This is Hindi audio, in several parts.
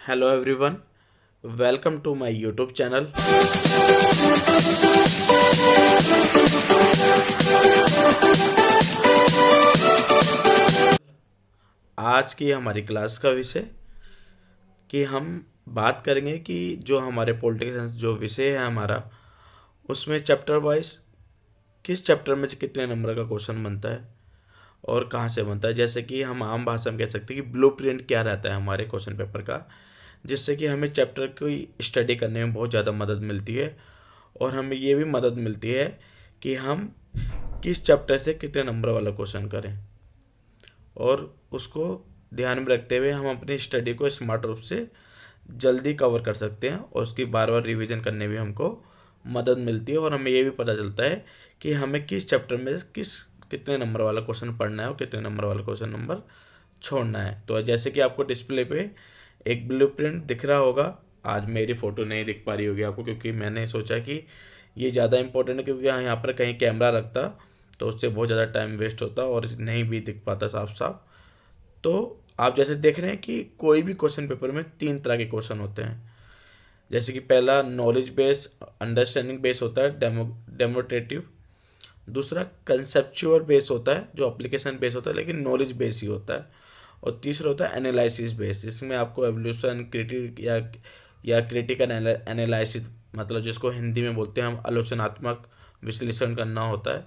Hello everyone, welcome to my YouTube channel. आज की हमारी क्लास का विषय कि हम बात करेंगे कि जो हमारे पॉलिटिकल साइंस जो विषय है हमारा, उसमें चैप्टर वाइज किस चैप्टर में से कितने नंबर का क्वेश्चन बनता है और कहाँ से बनता है। जैसे कि हम आम भाषा में कह सकते हैं कि ब्लूप्रिंट क्या रहता है हमारे क्वेश्चन पेपर का, जिससे कि हमें चैप्टर की स्टडी करने में बहुत ज़्यादा मदद मिलती है और हमें ये भी मदद मिलती है कि हम किस चैप्टर से कितने नंबर वाला क्वेश्चन करें, और उसको ध्यान में रखते हुए हम अपनी स्टडी को स्मार्ट रूप से जल्दी कवर कर सकते हैं और उसकी बार बार रिवीजन करने में हमको मदद मिलती है। और हमें ये भी पता चलता है कि हमें किस चैप्टर में कितने नंबर वाला क्वेश्चन पढ़ना है और कितने नंबर वाला क्वेश्चन नंबर छोड़ना है। तो जैसे कि आपको डिस्प्ले पे एक ब्लूप्रिंट दिख रहा होगा, आज मेरी फ़ोटो नहीं दिख पा रही होगी आपको क्योंकि मैंने सोचा कि ये ज़्यादा इंपॉर्टेंट है, क्योंकि यहाँ पर कहीं कैमरा रखता तो उससे बहुत ज़्यादा टाइम वेस्ट होता और नहीं भी दिख पाता साफ साफ। तो आप जैसे देख रहे हैं कि कोई भी क्वेश्चन पेपर में तीन तरह के क्वेश्चन होते हैं। जैसे कि पहला नॉलेज बेस अंडरस्टैंडिंग बेस होता है, डेमोट्रेटिव। दूसरा कंसेप्चुअल बेस होता है जो एप्लीकेशन बेस होता है लेकिन नॉलेज बेस ही होता है। और तीसरा होता है एनालिसिस बेस, इसमें आपको एवोल्यूशन क्रिटिक या क्रिटिकल एनालिसिस, मतलब जिसको हिंदी में बोलते हैं हम आलोचनात्मक विश्लेषण करना होता है।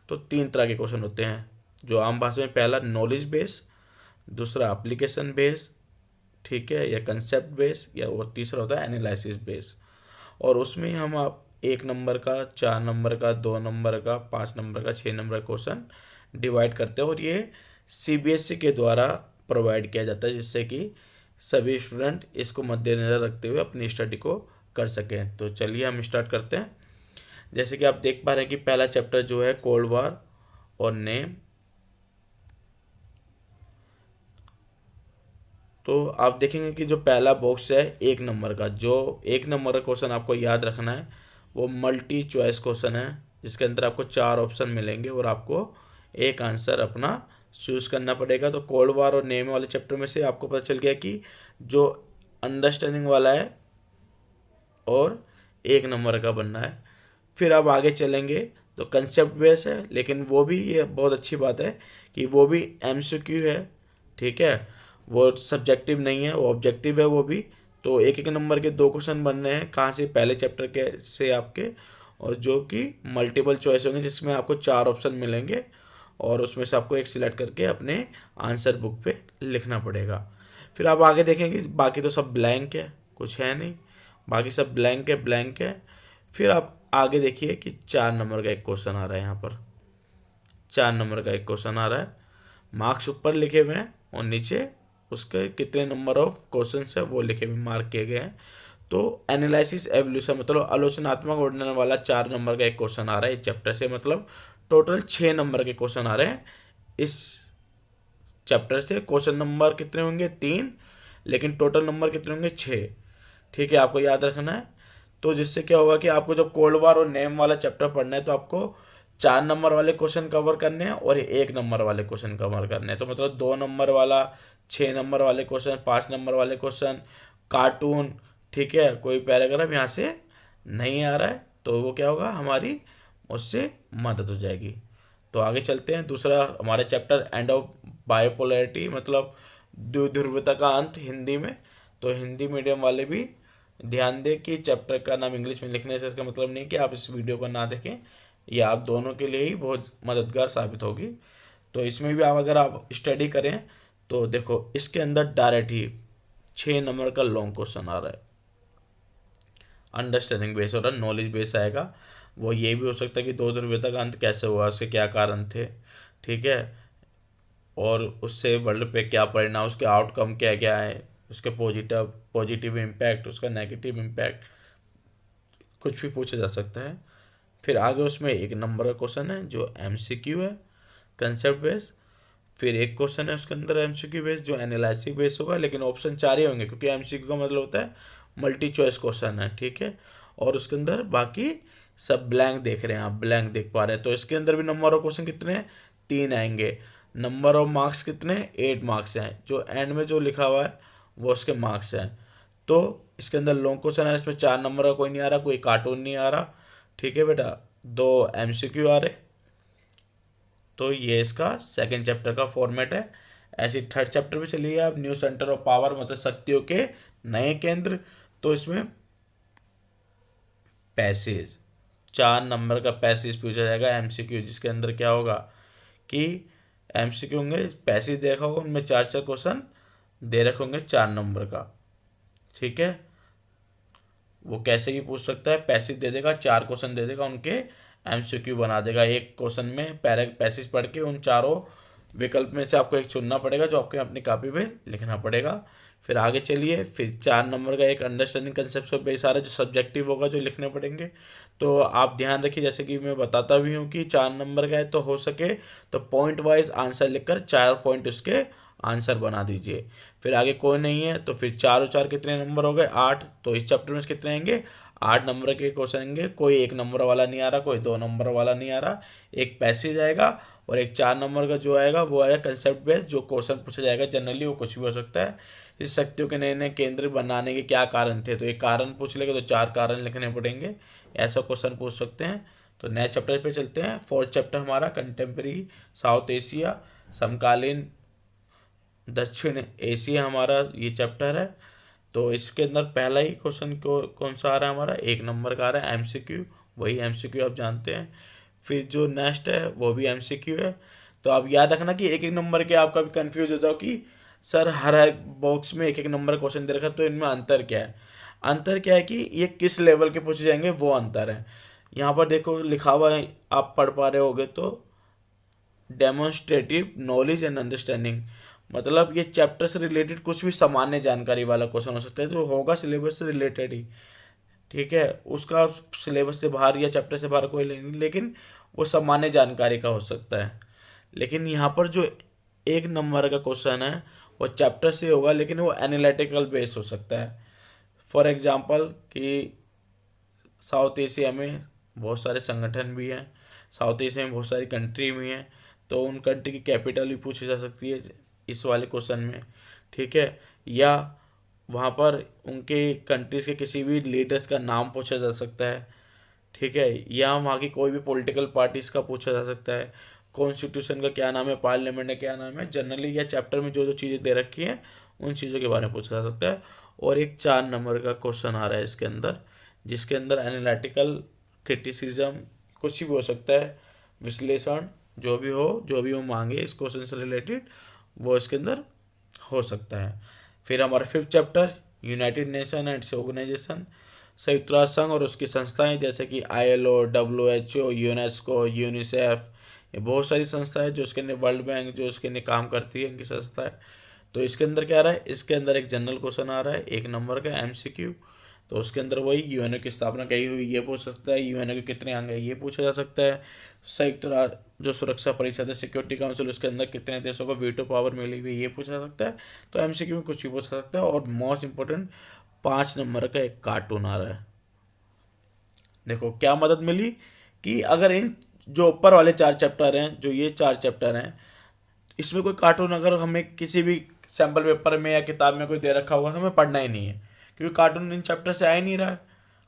तो तीन तरह के क्वेश्चन होते हैं जो आम भाषा में, पहला नॉलेज बेस, दूसरा एप्लीकेशन बेस, ठीक है, या कंसेप्ट बेस, या और तीसरा होता है एनालिसिस बेस। और उसमें हम आप 1 नंबर का, 4 नंबर का, 2 नंबर का, 5 नंबर का, 6 नंबर का क्वेश्चन डिवाइड करते हैं और ये सीबीएसई के द्वारा प्रोवाइड किया जाता है, जिससे कि सभी स्टूडेंट इसको मद्देनज़र रखते हुए अपनी स्टडी को कर सकें। तो चलिए हम स्टार्ट करते हैं। जैसे कि आप देख पा रहे हैं कि पहला चैप्टर जो है कोल्ड वार और नेम। तो आप देखेंगे कि जो पहला बॉक्स है 1 नंबर का, जो 1 नंबर का क्वेश्चन आपको याद रखना है वो मल्टी चॉइस क्वेश्चन है, जिसके अंदर आपको 4 ऑप्शन मिलेंगे और आपको एक आंसर अपना चूज़ करना पड़ेगा। तो कोल्ड वार और नेम वाले चैप्टर में से आपको पता चल गया कि जो अंडरस्टैंडिंग वाला है और 1 नंबर का बनना है। फिर अब आगे चलेंगे तो कंसेप्ट बेस है, लेकिन वो भी, ये बहुत अच्छी बात है कि वो भी एमसीक्यू है, ठीक है, वो सब्जेक्टिव नहीं है, वो ऑब्जेक्टिव है वो भी। तो 1 1 नंबर के 2 क्वेश्चन बनने हैं, कहाँ से, पहले चैप्टर के से आपके, और जो कि मल्टीपल चॉइस होंगे जिसमें आपको 4 ऑप्शन मिलेंगे और उसमें से आपको एक सिलेक्ट करके अपने आंसर बुक पे लिखना पड़ेगा। फिर आप आगे देखेंगे बाकी तो सब ब्लैंक है, कुछ है नहीं, बाकी सब ब्लैंक है, ब्लैंक है। फिर आप आगे देखिए कि 4 नंबर का एक क्वेश्चन आ रहा है, यहाँ पर 4 नंबर का एक क्वेश्चन आ रहा है। मार्क्स ऊपर लिखे हुए हैं और नीचे उसके कितने नंबर ऑफ क्वेश्चन है वो लिखे हुए, मार्क किए गए हैं। तो एनालिसिस एवोल्यूशन, मतलब आलोचनात्मक वर्णन वाला 4 नंबर का एक क्वेश्चन आ रहा है इस चैप्टर से, मतलब टोटल 6 नंबर के क्वेश्चन आ रहे हैं इस चैप्टर से। क्वेश्चन नंबर कितने होंगे, 3, लेकिन टोटल नंबर कितने होंगे, 6, ठीक है, आपको याद रखना है। तो जिससे क्या होगा कि आपको जब कोल्ड वार और नेम वाला चैप्टर पढ़ना है तो आपको 4 नंबर वाले क्वेश्चन कवर करने हैं और 1 नंबर वाले क्वेश्चन कवर करने हैं। तो मतलब 2 नंबर वाला, 6 नंबर वाले क्वेश्चन, 5 नंबर वाले क्वेश्चन, कार्टून, ठीक है, कोई पैराग्राफ यहाँ से नहीं आ रहा है तो वो क्या होगा, हमारी उससे मदद हो जाएगी। तो आगे चलते हैं। दूसरा हमारे चैप्टर एंड ऑफ बायोपोलैरिटी, मतलब द्विध्रुवता का अंत हिंदी में। तो हिंदी मीडियम वाले भी ध्यान दें कि चैप्टर का नाम इंग्लिश में लिखने से इसका मतलब नहीं कि आप इस वीडियो को ना देखें, ये आप दोनों के लिए ही बहुत मददगार साबित होगी। तो इसमें भी आप अगर आप स्टडी करें तो देखो इसके अंदर डायरेक्ट ही 6 नंबर का लॉन्ग क्वेश्चन आ रहा है, अंडरस्टैंडिंग बेस हो रहा है, नॉलेज बेस आएगा। वो ये भी हो सकता है कि दो ध्रुवीयता का अंत कैसे हुआ, उसके क्या कारण थे, ठीक है, और उससे वर्ल्ड पे क्या परिणाम, उसके आउटकम क्या क्या है, उसके पॉजिटिव पॉजिटिव इम्पैक्ट, उसका नेगेटिव इम्पैक्ट, कुछ भी पूछा जा सकता है। फिर आगे उसमें 1 नंबर का क्वेश्चन है जो एमसीक्यू है, कंसेप्ट बेस। फिर एक क्वेश्चन है उसके अंदर एमसीक्यू बेस जो एनालिसिस बेस होगा, लेकिन ऑप्शन 4 ही होंगे क्योंकि एमसीक्यू का मतलब होता है मल्टी चॉइस क्वेश्चन है, ठीक है। और उसके अंदर बाकी सब ब्लैंक देख रहे हैं, आप ब्लैंक देख पा रहे हैं। तो इसके अंदर भी नंबर ऑफ क्वेश्चन कितने हैं, 3 आएंगे। नंबर ऑफ मार्क्स कितने, 8 मार्क्स हैं, जो एंड में जो लिखा हुआ है वो उसके मार्क्स हैं। तो इसके अंदर लॉन्ग क्वेश्चन है, इसमें 4 नंबर का कोई नहीं आ रहा, कोई कार्टून नहीं आ रहा। ठीक है बेटा, 2 MCQ आ रहे। तो ये इसका सेकंड चैप्टर का फॉर्मेट है। ऐसे थर्ड चैप्टर में चलिए आप, न्यू सेंटर ऑफ पावर मतलब शक्तियों के नए केंद्र। तो इसमें पैसेज, 4 नंबर का पैसेज पूछा जाएगा MCQ, जिसके अंदर क्या होगा कि MCQ होंगे, पैसेज देखा होगा, उनमें 4 क्वेश्चन दे रखे होंगे 4 नंबर का। ठीक है, वो कैसे भी पूछ सकता है, पैसेज दे देगा, 4 क्वेश्चन दे देगा, उनके MCQ बना देगा। एक क्वेश्चन में पैसेज पढ़ के उन चारों विकल्प में से आपको एक चुनना पड़ेगा, जो आपके अपनी कॉपी पे लिखना पड़ेगा। फिर आगे चलिए, फिर 4 नंबर का एक अंडरस्टैंडिंग कंसेप्ट ऑफ बेस आ रहा है, जो सब्जेक्टिव होगा, जो लिखने पड़ेंगे। तो आप ध्यान रखिए, जैसे कि मैं बताता भी हूँ कि 4 नंबर का है, तो हो सके तो पॉइंट वाइज आंसर लिखकर 4 पॉइंट उसके आंसर बना दीजिए। फिर आगे कोई नहीं है, तो फिर 4 और 4 कितने नंबर हो गए, 8। तो इस चैप्टर में कितने आएंगे, 8 नंबर के क्वेश्चन आएंगे। कोई 1 नंबर वाला नहीं आ रहा, कोई 2 नंबर वाला नहीं आ रहा। एक पैसेज आएगा और एक 4 नंबर का जो आएगा वो आएगा कंसेप्ट बेस्ड, जो क्वेश्चन पूछा जाएगा जनरली, वो कुछ भी हो सकता है। इस शक्तियों के नए नए केंद्र बनाने के क्या कारण थे, तो एक कारण पूछ लेगा तो 4 कारण लिखने पड़ेंगे, ऐसा क्वेश्चन पूछ सकते हैं। तो नए चैप्टर पे चलते हैं। फोर्थ चैप्टर हमारा कंटेम्प्रेरी साउथ एशिया, समकालीन दक्षिण एशिया हमारा ये चैप्टर है। तो इसके अंदर पहला ही क्वेश्चन कौन सा आ रहा है हमारा, 1 नंबर का आ रहा है MCQ, वही MCQ आप जानते हैं। फिर जो नेक्स्ट है वो भी MCQ है। तो आप याद रखना कि 1 1 नंबर के, आपका भी कंफ्यूज हो जाओ कि सर हर एक बॉक्स में 1 1 नंबर क्वेश्चन दे रखा है, तो इनमें अंतर क्या है। अंतर क्या है कि ये किस लेवल के पूछे जाएंगे, वो अंतर है। यहाँ पर देखो लिखा हुआ है, आप पढ़ पा रहे होगे तो, डेमोन्स्ट्रेटिव नॉलेज एंड अंडरस्टैंडिंग, मतलब ये चैप्टर से रिलेटेड कुछ भी सामान्य जानकारी वाला क्वेश्चन हो सकता है, जो होगा सिलेबस से रिलेटेड ही। ठीक है, उसका सिलेबस से बाहर या चैप्टर से बाहर कोई नहीं, लेकिन वो सामान्य जानकारी का हो सकता है। लेकिन यहाँ पर जो 1 नंबर का क्वेश्चन है वो चैप्टर से होगा, लेकिन वो एनालिटिकल बेस हो सकता है। फॉर एग्जांपल कि साउथ एशिया में बहुत सारे संगठन भी हैं, साउथ एशिया में बहुत सारी कंट्री भी हैं, तो उन कंट्री की कैपिटल भी पूछी जा सकती है इस वाले क्वेश्चन में। ठीक है, या वहाँ पर उनके कंट्रीज़ के किसी भी लीडर्स का नाम पूछा जा सकता है। ठीक है, या वहाँ की कोई भी पॉलिटिकल पार्टीज़ का पूछा जा सकता है, कॉन्स्टिट्यूशन का क्या नाम है, पार्लियामेंट का क्या नाम है, जनरली या चैप्टर में जो जो चीज़ें दे रखी हैं उन चीज़ों के बारे में पूछा जा सकता है। और एक 4 नंबर का क्वेश्चन आ रहा है इसके अंदर, जिसके अंदर एनालिटिकल क्रिटिसिज्म कुछ भी हो सकता है, विश्लेषण जो भी वो मांगे इस क्वेश्चन से रिलेटेड, वो इसके अंदर हो सकता है। फिर हमारा 5th chapter, United Nation and its organisation, संयुक्त राष्ट्र संघ और उसकी संस्थाएं, जैसे कि ILO, WHO, यूनेस्को, यूनिसेफ, ये बहुत सारी संस्थाएं जो उसके अंदर, वर्ल्ड बैंक जो उसके अंदर काम करती है, इनकी संस्थाएं। तो इसके अंदर क्या आ रहा है, इसके अंदर एक जनरल क्वेश्चन आ रहा है 1 नंबर का MCQ। तो उसके अंदर वही यूएनओ की स्थापना कही हुई, ये पूछ सकता है, यूएनओ के कितने अंग है, ये पूछा जा सकता है। संयुक्त राष्ट्र जो सुरक्षा परिषद है, सिक्योरिटी काउंसिल, उसके अंदर कितने देशों को वीटो पावर मिली हुई, ये पूछा जा सकता है। तो MCQ में कुछ भी पूछ सकता है। और मोस्ट इंपॉर्टेंट 5 नंबर का एक कार्टून आ रहा है। देखो क्या मदद मिली कि अगर इन जो ऊपर वाले 4 चैप्टर हैं, जो ये 4 चैप्टर हैं, इसमें कोई कार्टून अगर हमें किसी भी सैम्पल पेपर में या किताब में कोई दे रखा होगा, हमें पढ़ना ही नहीं है, क्योंकि कार्टून इन चैप्टर से आ ही नहीं रहा है।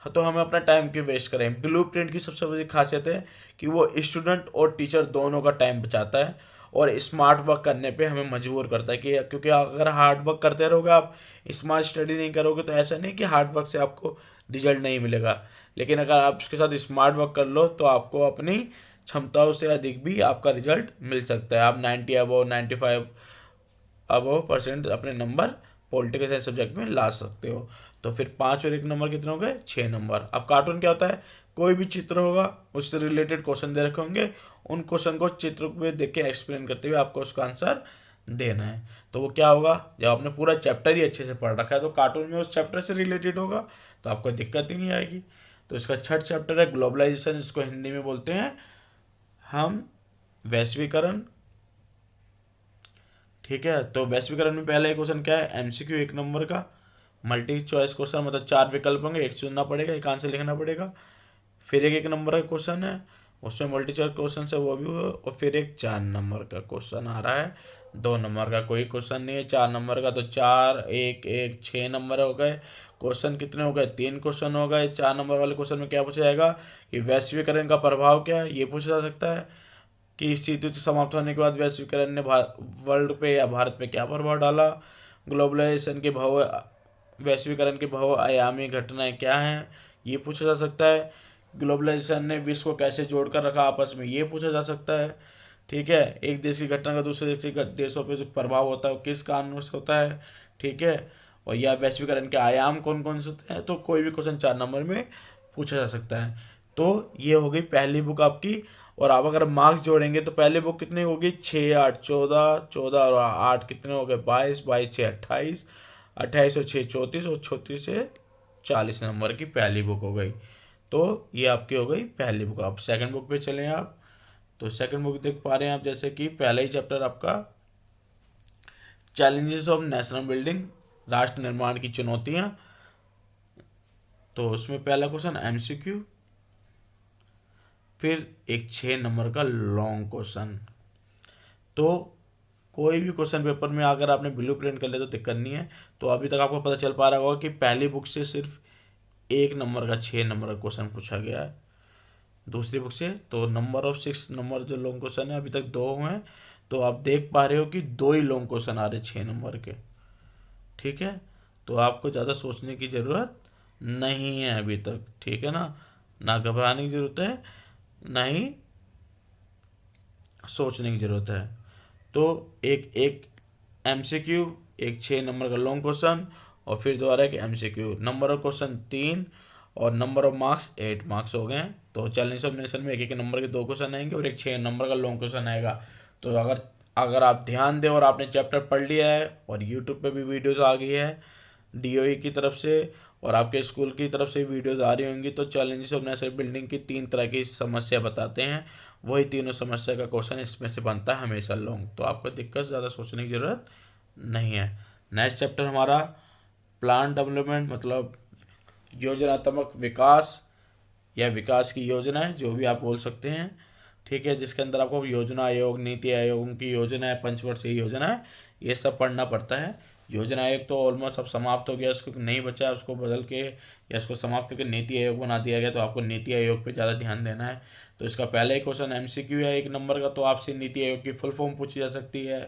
हाँ, तो हमें अपना टाइम क्यों वेस्ट करें। ब्लू प्रिंट की सबसे बड़ी खासियत है कि वो स्टूडेंट और टीचर दोनों का टाइम बचाता है और स्मार्ट वर्क करने पे हमें मजबूर करता है। कि क्योंकि अगर हार्ड वर्क करते रहोगे, आप स्मार्ट स्टडी नहीं करोगे, तो ऐसा नहीं कि हार्ड वर्क से आपको रिजल्ट नहीं मिलेगा, लेकिन अगर आप उसके साथ स्मार्ट वर्क कर लो तो आपको अपनी क्षमताओं से अधिक भी आपका रिजल्ट मिल सकता है। आप 90 अबव 95 अबव % अपने नंबर पॉलिटिकल साइंस सब्जेक्ट में ला सकते हो। तो फिर 5 और 1 नंबर कितने हो गए, 6 नंबर। अब कार्टून क्या होता है, कोई भी चित्र होगा, उससे रिलेटेड क्वेश्चन दे रखे होंगे, उन क्वेश्चन को चित्र में देख के एक्सप्लेन करते हुए आपको उसका आंसर देना है। तो वो क्या होगा, जब आपने पूरा चैप्टर ही अच्छे से पढ़ रखा है तो कार्टून में उस चैप्टर से रिलेटेड होगा, तो आपको दिक्कत ही नहीं आएगी। तो इसका 6th चैप्टर है ग्लोबलाइजेशन, जिसको हिंदी में बोलते हैं हम वैश्वीकरण। ठीक है, तो वैश्वीकरण में पहला क्वेश्चन क्या है, MCQ 1 नंबर का मल्टी चॉइस क्वेश्चन, मतलब 4 विकल्प होंगे, एक चुनना पड़ेगा, एक आंसर लिखना पड़ेगा। फिर एक 1 नंबर का क्वेश्चन है, उसमें मल्टी चॉइस क्वेश्चन है वो भी हो, और फिर एक 4 नंबर का क्वेश्चन आ रहा है। 2 नंबर का कोई क्वेश्चन नहीं है, 4 नंबर का तो 4 1 1 6 नंबर हो गए। क्वेश्चन कितने हो गए? 3 क्वेश्चन हो गए। 4 नंबर वाले क्वेश्चन में क्या पूछा जाएगा कि वैश्वीकरण का प्रभाव क्या है, ये पूछा जा सकता है कि इस युद्ध समाप्त होने के बाद वैश्वीकरण ने वर्ल्ड पे या भारत पे क्या प्रभाव डाला। ग्लोबलाइजेशन के भाव वैश्वीकरण के बहुआयामी घटनाएं क्या हैं, ये पूछा जा सकता है। ग्लोबलाइजेशन ने विश्व को कैसे जोड़कर रखा आपस में, ये पूछा जा सकता है। ठीक है, एक देश की घटना का दूसरे देश के देशों पे जो प्रभाव होता है वो किस कारणों से होता है। ठीक है, और या वैश्वीकरण के आयाम कौन कौन से होते हैं, तो कोई भी क्वेश्चन 4 नंबर में पूछा जा सकता है। तो ये हो गई पहली बुक आपकी। और आप अगर मार्क्स जोड़ेंगे तो पहली बुक कितनी होगी? 6 8 14, 14 और 8 कितने हो गए? 22, 22 6 28, 28 और 6 34, और 34 से 40 नंबर की पहली बुक हो गई। तो ये आपकी हो गई पहली बुक। आप सेकंड बुक पे चलें आप, तो सेकंड बुक देख पा रहे हैं आप, जैसे कि पहला ही चैप्टर आपका चैलेंजेस ऑफ नेशनल बिल्डिंग, राष्ट्र निर्माण की चुनौतियां। तो उसमें पहला क्वेश्चन एमसीक्यू, फिर एक 6 नंबर का लॉन्ग क्वेश्चन। तो कोई भी क्वेश्चन पेपर में अगर आपने ब्लू प्रिंट कर लिया तो दिक्कत नहीं है। तो अभी तक आपको पता चल पा रहा होगा कि पहली बुक से सिर्फ 1 नंबर का 6 नंबर का क्वेश्चन पूछा गया है। दूसरी बुक से तो नंबर ऑफ 6 नंबर जो लॉन्ग क्वेश्चन है अभी तक 2 हुए हैं। तो आप देख पा रहे हो कि 2 ही लॉन्ग क्वेश्चन आ रहे 6 नंबर के। ठीक है, तो आपको ज़्यादा सोचने की ज़रूरत नहीं है अभी तक। ठीक है ना घबराने की ज़रूरत है, ना ही सोचने की ज़रूरत है। तो एक एक एमसीक्यू, एक 6 नंबर का लॉन्ग क्वेश्चन, और फिर दोबारा एक एमसीक्यू। नंबर ऑफ क्वेश्चन 3 और नंबर ऑफ मार्क्स 8 मार्क्स हो गए। तो चैलेंज ऑफ नेशन में एक एक नंबर के 2 क्वेश्चन आएंगे और एक 6 नंबर का लॉन्ग क्वेश्चन आएगा। तो अगर अगर आप ध्यान दें और आपने चैप्टर पढ़ लिया है और यूट्यूब पे भी वीडियोस आ गई है डीओई की तरफ से और आपके स्कूल की तरफ से वीडियोस आ रही होंगी, तो चैलेंजेस ऑफ नेशनल बिल्डिंग की 3 तरह की समस्या बताते हैं। वही तीनों समस्या का क्वेश्चन इसमें से बनता है हमेशा लॉन्ग। तो आपको दिक्कत ज़्यादा सोचने की ज़रूरत नहीं है। नेक्स्ट चैप्टर हमारा प्लान डेवलपमेंट, मतलब योजनात्मक विकास या विकास की योजना है, जो भी आप बोल सकते हैं। ठीक है, जिसके अंदर आपको योजना आयोग, नीति आयोग की योजना है, पंचवर्षीय योजना है, ये सब पढ़ना पड़ता है। योजना आयोग तो ऑलमोस्ट अब समाप्त हो गया, उसको नहीं बचा है, उसको बदल के या उसको समाप्त करके नीति आयोग बना दिया गया। तो आपको नीति आयोग पे ज़्यादा ध्यान देना है। तो इसका पहला ही क्वेश्चन एमसीक्यू है 1 नंबर का। तो आपसे नीति आयोग की फुल फॉर्म पूछी जा सकती है,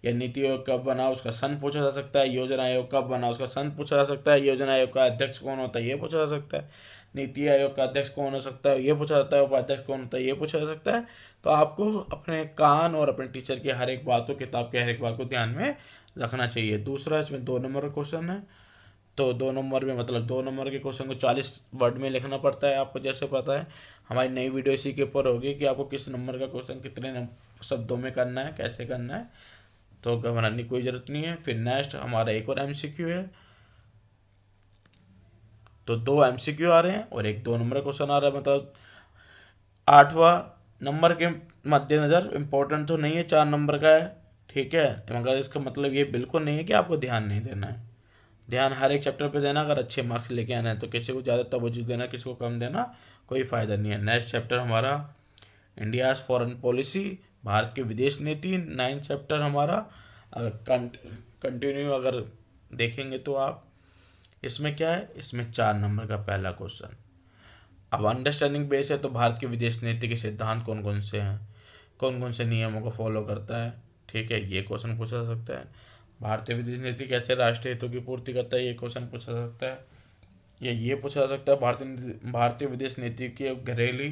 या नीति आयोग कब बना उसका सन पूछा जा सकता है। योजना आयोग कब बना उसका सन पूछा जा सकता है। योजना आयोग का अध्यक्ष कौन होता है, ये पूछा जा सकता है। नीति आयोग का अध्यक्ष कौन हो सकता है, ये पूछा जाता है। उपाध्यक्ष कौन होता है, ये पूछा जा सकता है। तो आपको अपने कान और अपने टीचर की हर एक बात को, किताब की हर एक बात को ध्यान में रखना चाहिए। दूसरा, इसमें 2 नंबर का क्वेश्चन है। तो 2 नंबर में मतलब 2 नंबर के क्वेश्चन को 40 वर्ड में लिखना पड़ता है। आपको जैसे पता है हमारी नई वीडियो इसी के ऊपर होगी कि आपको किस नंबर का क्वेश्चन कितने शब्दों में करना है, कैसे करना है। तो घबराने की कोई ज़रूरत नहीं है। फिर नेक्स्ट हमारा एक और एमसीक्यू है। तो 2 एमसीक्यू आ रहे हैं और एक 2 नंबर का क्वेश्चन आ रहा है। मतलब 8वां नंबर के मद्देनज़र इम्पोर्टेंट तो नहीं है, 4 नंबर का है। ठीक है, मगर इसका मतलब ये बिल्कुल नहीं है कि आपको ध्यान नहीं देना है। ध्यान हर एक चैप्टर पे देना अगर अच्छे मार्क्स लेके आना है। तो किसी को ज़्यादा तवज्जो देना, किसी को कम देना, कोई फ़ायदा नहीं है। नेक्स्ट चैप्टर हमारा इंडियाज़ फॉरेन पॉलिसी, भारत की विदेश नीति। 9th चैप्टर हमारा अगर कंटिन्यू अगर देखेंगे तो आप, इसमें क्या है, इसमें 4 नंबर का पहला क्वेश्चन। अब अंडरस्टैंडिंग बेस है तो भारत की विदेश नीति के सिद्धांत कौन कौन से हैं, कौन कौन से नियमों को फॉलो करता है। ठीक है, ये क्वेश्चन पूछा जा सकता है। भारतीय विदेश नीति कैसे राष्ट्रीय हितों की पूर्ति करता है, ये क्वेश्चन पूछा जा सकता है। या ये पूछा जा सकता है भारतीय विदेश नीति की घरेलू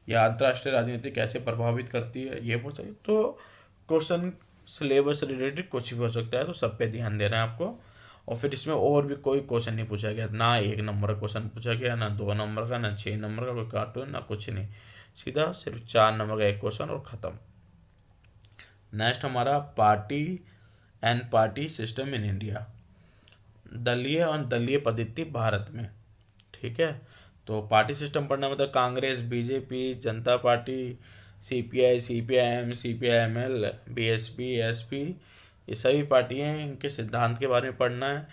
या अंतर्राष्ट्रीय राजनीति कैसे प्रभावित करती है, ये पूछा। तो क्वेश्चन सिलेबस से रिलेटेड कुछ भी हो सकता है, तो सब पे ध्यान देना है आपको। और फिर इसमें और भी कोई क्वेश्चन नहीं पूछा गया, ना 1 नंबर का क्वेश्चन पूछा गया, ना 2 नंबर का, ना 6 नंबर का कोई कार्टून, ना कुछ नहीं। सीधा सिर्फ 4 नंबर का एक क्वेश्चन और ख़त्म। नेक्स्ट हमारा party and party system in India, दलीय और दलीय पद्धति भारत में। ठीक है, तो पार्टी सिस्टम पढ़ना मतलब कांग्रेस, बीजेपी, जनता party, CPI, CPIM, CPIML, BSP, SP, ये सभी पार्टियां हैं, इनके सिद्धांत के बारे में पढ़ना है।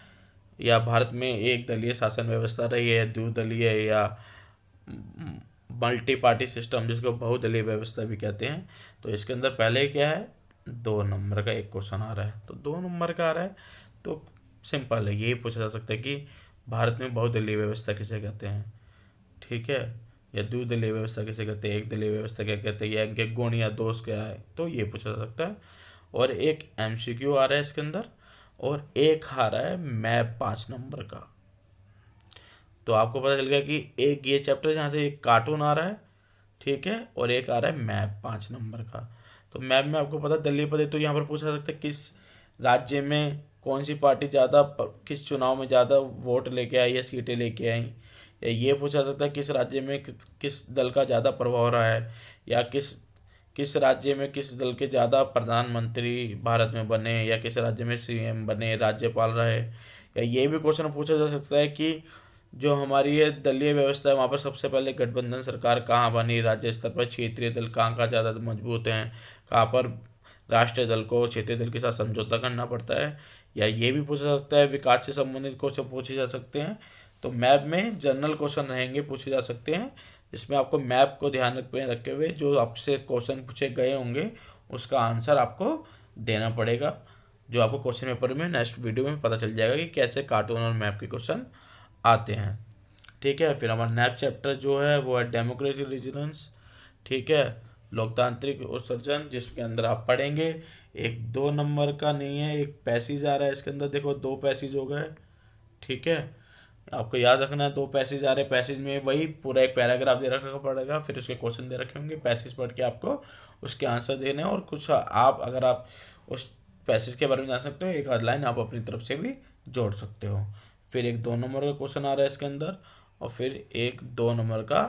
या भारत में एक दलीय शासन व्यवस्था रही है, द्विदलीय या मल्टी पार्टी सिस्टम, जिसको बहुदलीय व्यवस्था भी कहते हैं। तो इसके अंदर पहले क्या है, 2 नंबर का एक क्वेश्चन आ रहा है। तो 2 नंबर का आ रहा है तो सिंपल है, यही पूछा जा सकता है कि भारत में बहुदलीय व्यवस्था किसे कहते हैं, ठीक है, या द्विदलीय व्यवस्था किसे कहते हैं, एक दलीय व्यवस्था क्या कहते हैं, या इनके गुण या दोष क्या है, तो ये पूछा जा सकता है। और एक एमसीक्यू आ रहा है इसके अंदर, और एक आ रहा है मैप 5 नंबर का। तो आपको पता चल गया कि एक ये चैप्टर जहाँ से एक कार्टून आ रहा है, ठीक है, और एक आ रहा है मैप 5 नंबर का। तो मैप में आपको पता दलीय पद है, तो यहाँ पर पूछा जा सकता है किस राज्य में कौन सी पार्टी ज़्यादा किस चुनाव में ज़्यादा वोट लेके आई या सीटें लेके आई, या ये पूछा जा सकता है किस राज्य में किस दल का ज़्यादा प्रभाव रहा है, या किस किस राज्य में किस दल के ज़्यादा प्रधानमंत्री भारत में बने, या किस राज्य में सीएम बने, राज्यपाल रहे। या ये भी क्वेश्चन पूछा जा सकता है कि जो हमारी ये दलीय व्यवस्था है वहाँ पर सबसे पहले गठबंधन सरकार कहाँ बनी, राज्य स्तर पर क्षेत्रीय दल कहाँ ज़्यादा मजबूत हैं, कहाँ पर राष्ट्रीय दल को क्षेत्रीय दल के साथ समझौता करना पड़ता है। या ये भी पूछा जा सकता है, विकास से संबंधित क्वेश्चन पूछे जा सकते हैं। तो मैप में जनरल क्वेश्चन रहेंगे, पूछे जा सकते हैं, इसमें आपको मैप को ध्यान में रखे हुए जो आपसे क्वेश्चन पूछे गए होंगे उसका आंसर आपको देना पड़ेगा, जो आपको क्वेश्चन पेपर में नेक्स्ट वीडियो में पता चल जाएगा कि कैसे कार्टून और मैप के क्वेश्चन आते हैं, ठीक है। फिर हमारा नेक्स्ट चैप्टर जो है वो है डेमोक्रेसी रीजनस, ठीक है, लोकतांत्रिक उत्सर्जन, जिसके अंदर आप पढ़ेंगे एक 2 नंबर का नहीं है, एक पैसेज आ रहा है इसके अंदर, देखो 2 पैसेज हो गए, ठीक है। आपको याद रखना है 2 पैसेज आ रहे हैं, पैसेज में वही पूरा एक पैराग्राफ दे रखा पड़ेगा, फिर उसके क्वेश्चन दे रखे होंगे, पैसेज पढ़ के आपको उसके आंसर देने, और कुछ आप अगर आप उस पैसेज के बारे में जान सकते हो, एक आध लाइन आप अपनी तरफ से भी जोड़ सकते हो। फिर एक 2 नंबर का क्वेश्चन आ रहा है इसके अंदर, और फिर एक 2 नंबर का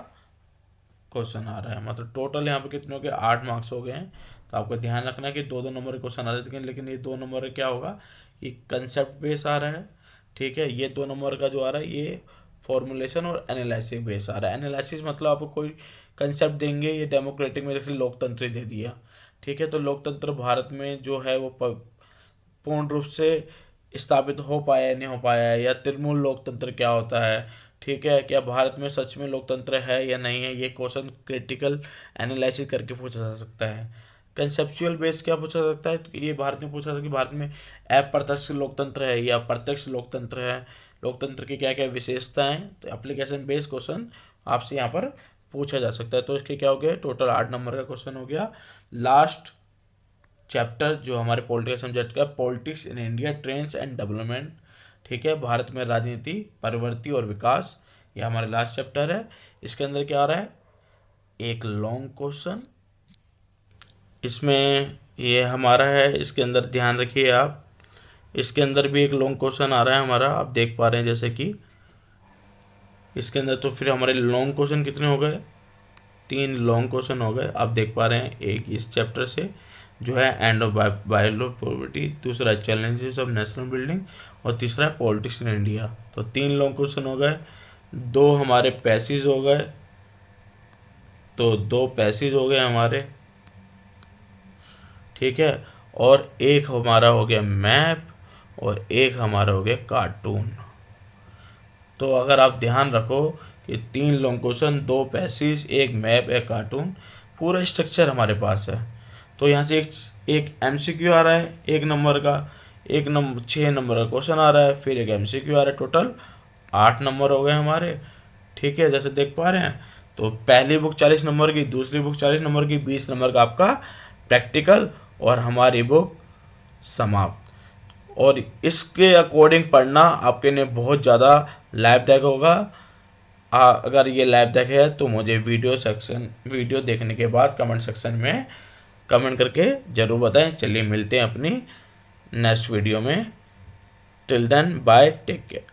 क्वेश्चन आ रहा है, मतलब टोटल यहाँ पे कितने हो गए, 8 मार्क्स हो गए हैं। तो आपको ध्यान रखना है कि 2 नंबर के क्वेश्चन आ रहे हैं, लेकिन ये 2 नंबर क्या होगा, ये कंसेप्ट बेस आ रहा है, ठीक है। ये 2 नंबर का जो आ रहा है ये फॉर्मुलेशन और एनालिसिस बेस आ रहा है। एनालिसिस मतलब आपको कोई कंसेप्ट देंगे, ये डेमोक्रेटिक में जैसे लोकतंत्र दे दिया, ठीक है, तो लोकतंत्र भारत में जो है वो पूर्ण रूप से स्थापित हो पाया है नहीं हो पाया है, या त्रिमूल लोकतंत्र क्या होता है, ठीक है, क्या भारत में सच में लोकतंत्र है या नहीं है, ये क्वेश्चन क्रिटिकल एनालिसिस करके पूछा जा सकता है। कंसेप्चुअल बेस क्या पूछा जा सकता है, तो ये भारत में पूछा था कि भारत में अप्रत्यक्ष लोकतंत्र है या प्रत्यक्ष लोकतंत्र है, लोकतंत्र की क्या क्या विशेषताएं, तो एप्लीकेशन बेस्ड क्वेश्चन आपसे यहाँ पर पूछा जा सकता है। तो इसके क्या हो गया, टोटल 8 नंबर का क्वेश्चन हो गया। लास्ट चैप्टर जो हमारे पॉलिटिकल सब्जेक्ट का, politics in India trends and development, ठीक है, भारत में राजनीति, प्रवृत्ति और विकास, ये हमारा लास्ट चैप्टर है। इसके अंदर क्या आ रहा है, एक लॉन्ग क्वेश्चन, इसमें ये हमारा है, इसके अंदर ध्यान रखिए आप, इसके अंदर भी एक लॉन्ग क्वेश्चन आ रहा है हमारा, आप देख पा रहे हैं जैसे कि इसके अंदर। तो फिर हमारे लॉन्ग क्वेश्चन कितने हो गए, 3 लॉन्ग क्वेश्चन हो गए, आप देख पा रहे हैं। एक इस चैप्टर से जो है एंड ऑफ बायोलॉ पॉवर्टी, दूसरा चैलेंजेस ऑफ नेशनल बिल्डिंग, और तीसरा है पॉलिटिक्स इन इंडिया। तो 3 लॉन्ग क्वेश्चन हो गए, 2 हमारे पैसेज हो गए, तो 2 पैसेज हो गए हमारे, ठीक है, और एक हमारा हो गया मैप, और एक हमारा हो गया कार्टून। तो अगर आप ध्यान रखो कि 3 लॉन्ग क्वेश्चन, 2 पैसेज, एक मैप, एक कार्टून, पूरा स्ट्रक्चर हमारे पास है। तो यहाँ से एक एमसीक्यू आ रहा है 1 नंबर का, 6 नंबर का क्वेश्चन आ रहा है, फिर एक एमसीक्यू आ रहा है, टोटल 8 नंबर हो गए हमारे, ठीक है, जैसे देख पा रहे हैं। तो पहली बुक 40 नंबर की, दूसरी बुक 40 नंबर की, 20 नंबर का आपका प्रैक्टिकल, और हमारी बुक समाप्त। और इसके अकॉर्डिंग पढ़ना आपके लिए बहुत ज़्यादा लाभदायक होगा। अगर ये लाभदायक है तो मुझे वीडियो देखने के बाद कमेंट सेक्शन में कमेंट करके ज़रूर बताएं। चलिए मिलते हैं अपनी नेक्स्ट वीडियो में। Till then bye, take care.